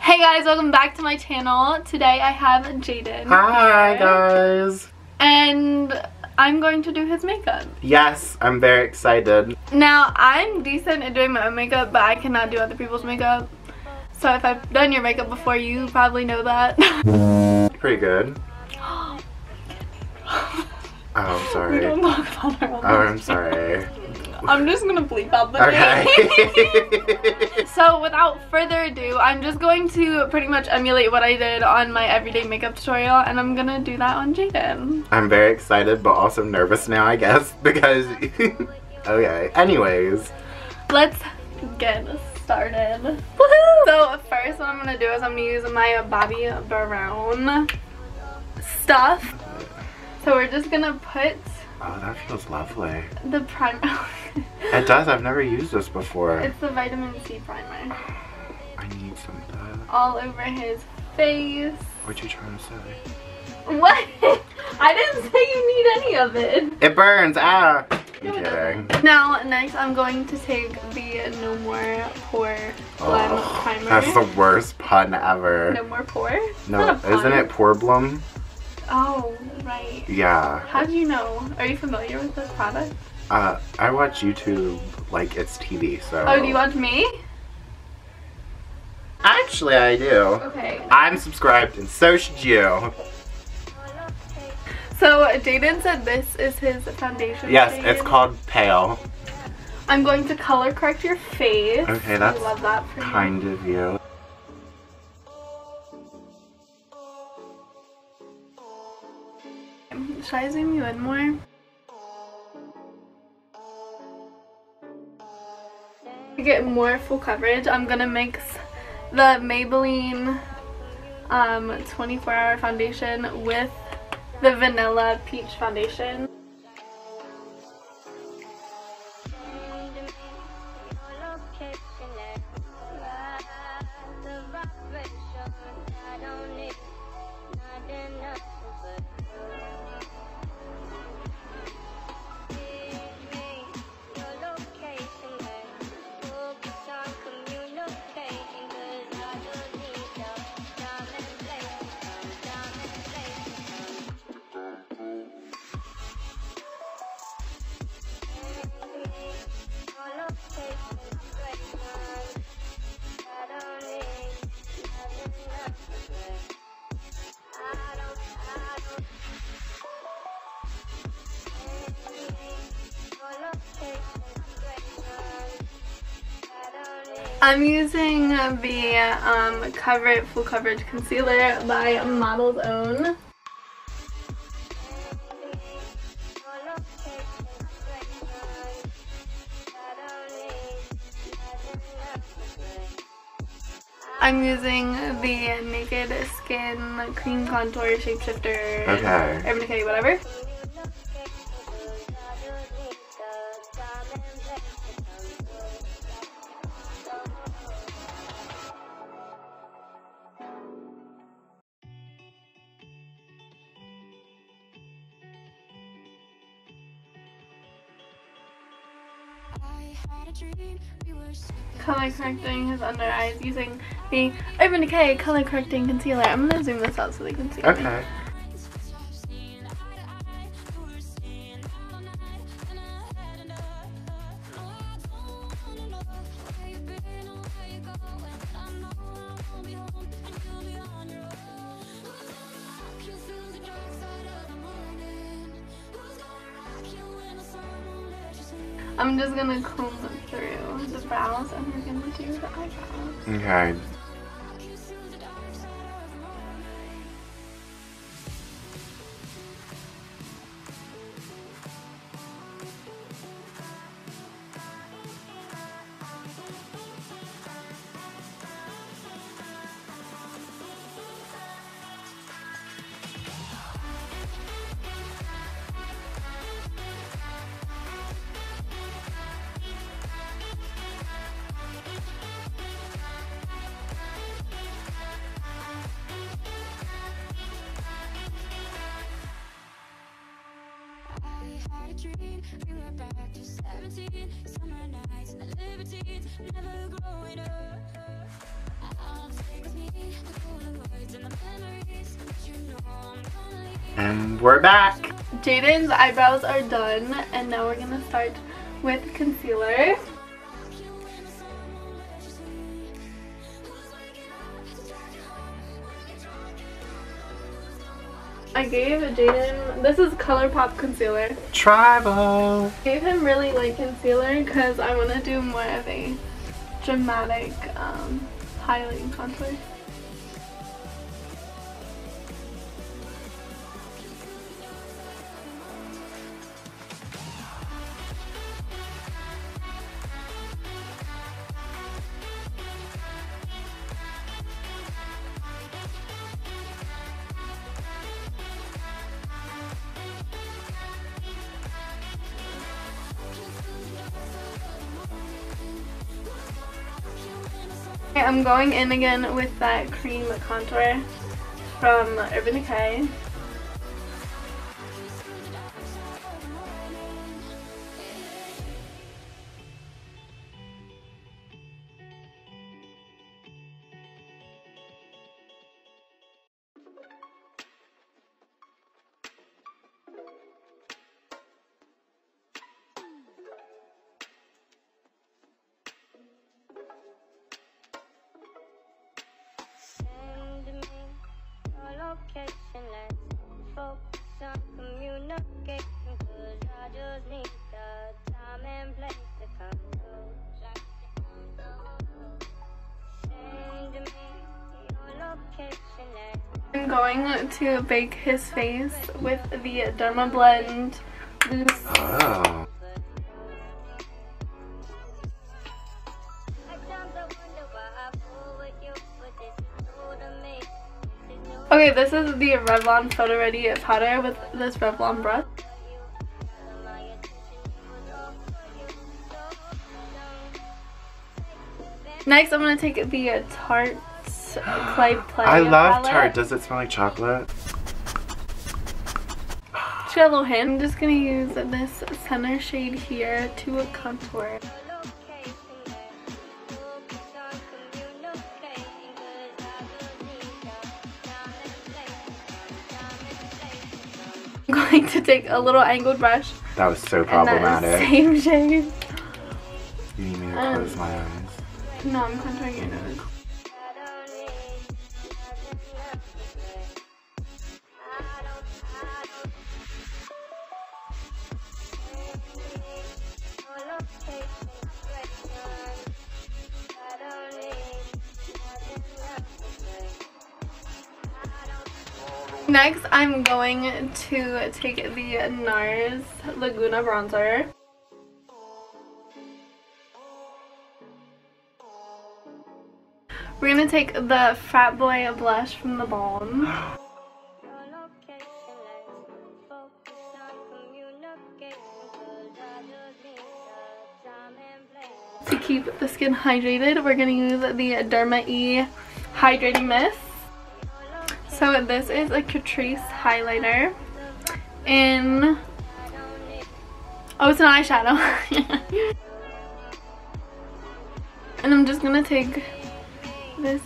Hey guys, welcome back to my channel. Today I have Jaden. Hi here, guys. And I'm going to do his makeup. Yes, I'm very excited. Now, I'm decent at doing my own makeup, but I cannot do other people's makeup. So if I've done your makeup before, you probably know that. Pretty good. Oh, I'm sorry. We don't talk about our own I'm sorry. I'm just gonna bleep out the name. So without further ado, I'm just going to pretty much emulate what I did on my everyday makeup tutorial, and I'm gonna do that on Jaden. I'm very excited but also nervous now, I guess, because okay, anyways. Let's get started. Woohoo! So first what I'm gonna do is I'm gonna use my Bobbi Brown stuff. So we're just gonna put Oh, that feels lovely. the primer. It does, I've never used this before. It's the vitamin C primer. I need some of that. All over his face. What you trying to say? What? I didn't say you need any of it. It burns, ah! No, I'm it kidding. doesn't. Now, next I'm going to take the No More Pore Blem primer. That's the worst pun ever. No More Pore? No, isn't it Poreblem? Oh, right. Yeah. How do you know? Are you familiar with this product? I watch YouTube like it's TV, so. Oh, do you watch me? Actually, I do. Okay. I'm subscribed, and so should you. So, Jaden said this is his foundation Yes, shade. it's called Pale. I'm going to color correct your face. Okay, that's I love that for you. kind of you. Should I zoom you in more? To get more full coverage, I'm gonna mix the Maybelline 24-hour foundation with the Vanilla Peach foundation. I'm using the Cover It Full Coverage Concealer by Model's Own. I'm using the Naked Skin Cream Contour Shapeshifter. Okay. Urban Decay, whatever. Color correcting his under eyes using the Urban Decay Color Correcting Concealer. I'm gonna zoom this out so they can see me. Okay. I'm just gonna comb through the brows and we're gonna do the eyebrows. Okay. dream. We were back to 17, summer nights and the libertines, never growing up. I'll take with me And we're back. Jaden's eyebrows are done, and now we're gonna start with concealer. I gave Jaden, this is ColourPop concealer. Tribal. Gave him really light concealer because I want to do more of a dramatic highlighting contour. I'm going in again with that cream contour from Urban Decay. Location, let's focus on communication, 'cause I just need the time and place to come through. Send me your location, I'm going to bake his face with the Derma Blend loose. Oh. Okay, this is the Revlon Photo Ready powder with this Revlon brush. Next, I'm going to take the Tarte Clay Play I love palette. Tarte. Does it smell like chocolate? She got a little hand. I'm just going to use this center shade here to contour. I'm going to take a little angled brush. That was so And problematic. that same shade. You need me to close my eyes. No, I'm contouring your nose. Next, I'm going to take the NARS Laguna bronzer. We're going to take the Frat Boy blush from the Balm. To keep the skin hydrated, we're going to use the Derma E Hydrating Mist. So this is a Catrice highlighter in, oh, it's an eyeshadow. And I'm just gonna take this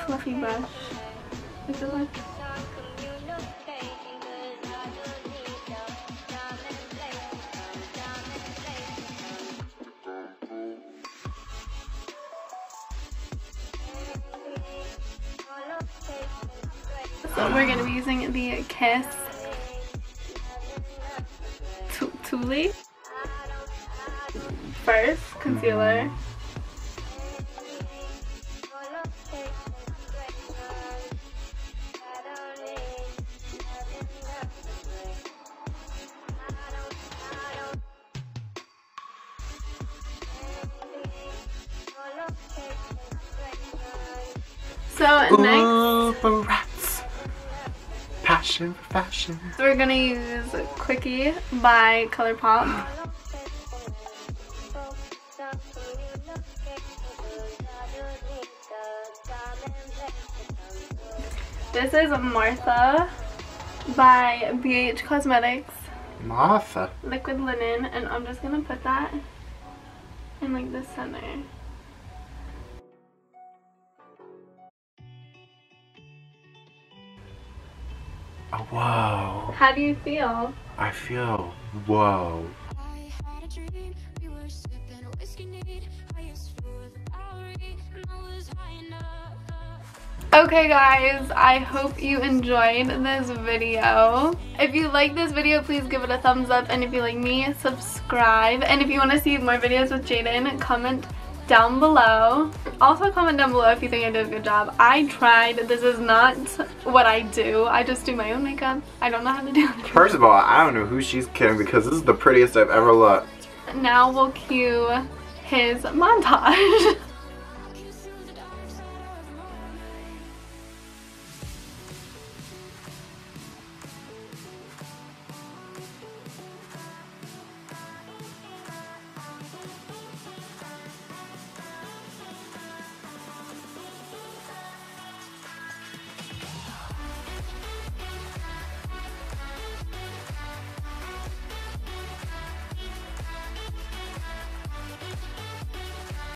fluffy brush. Is it like? So we're going to be using the Kiss Tule first concealer. So next, rats. Passion for fashion. we're gonna use Quickie by ColourPop. This is Martha by BH Cosmetics. Martha. Liquid linen, and I'm just gonna put that in like the center. Oh, whoa. How do you feel? I feel whoa. Okay guys, I hope you enjoyed this video. If you like this video, please give it a thumbs up, and if you like me, subscribe. And if you want to see more videos with Jaden, comment down below. Also comment down below if you think I did a good job. I tried. This is not what I do. I just do my own makeup. I don't know how to do it. First of all, I don't know who she's kidding because this is the prettiest I've ever looked. Now we'll cue his montage.